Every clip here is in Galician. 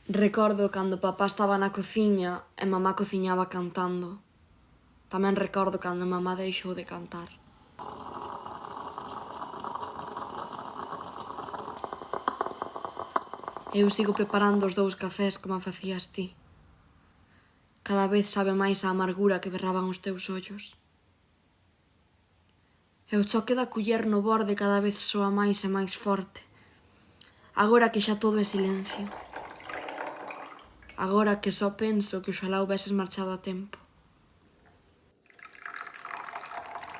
Recordo cando papá estaba na cociña e mamá cociñaba cantando. Tamén recordo cando mamá deixou de cantar. Eu sigo preparando os 2 cafés como facías ti. Cada vez sabe máis a amargura que berraban os teus ollos. E o choque da culler no borde cada vez soa máis e máis forte. Agora que xa todo é silencio. Agora que só penso que oxalá houbeses marchado a tempo.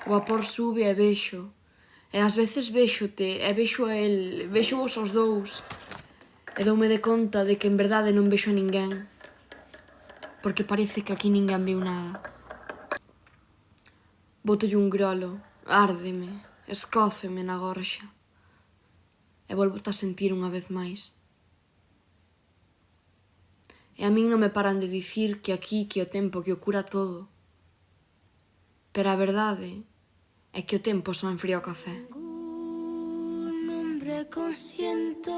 O vapor sube e vexo. E ás veces véxote e vexo a el, vexo-vos os dous. E doume de conta de que en verdade non vexo a ninguén. Porque parece que aquí ninguén viu nada. Bótolle un grolo, árdeme, escóceme na gorxa. E volvo-te a sentir unha vez máis. E a min non me paran de dicir que aquí, que o tempo, que o cura todo. Pero a verdade é que o tempo só enfría o café. Un hombre con ciento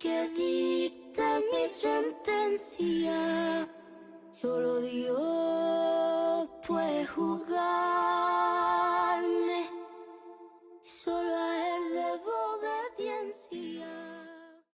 que dicta mi sentencia. Solo Dios puede juzgar.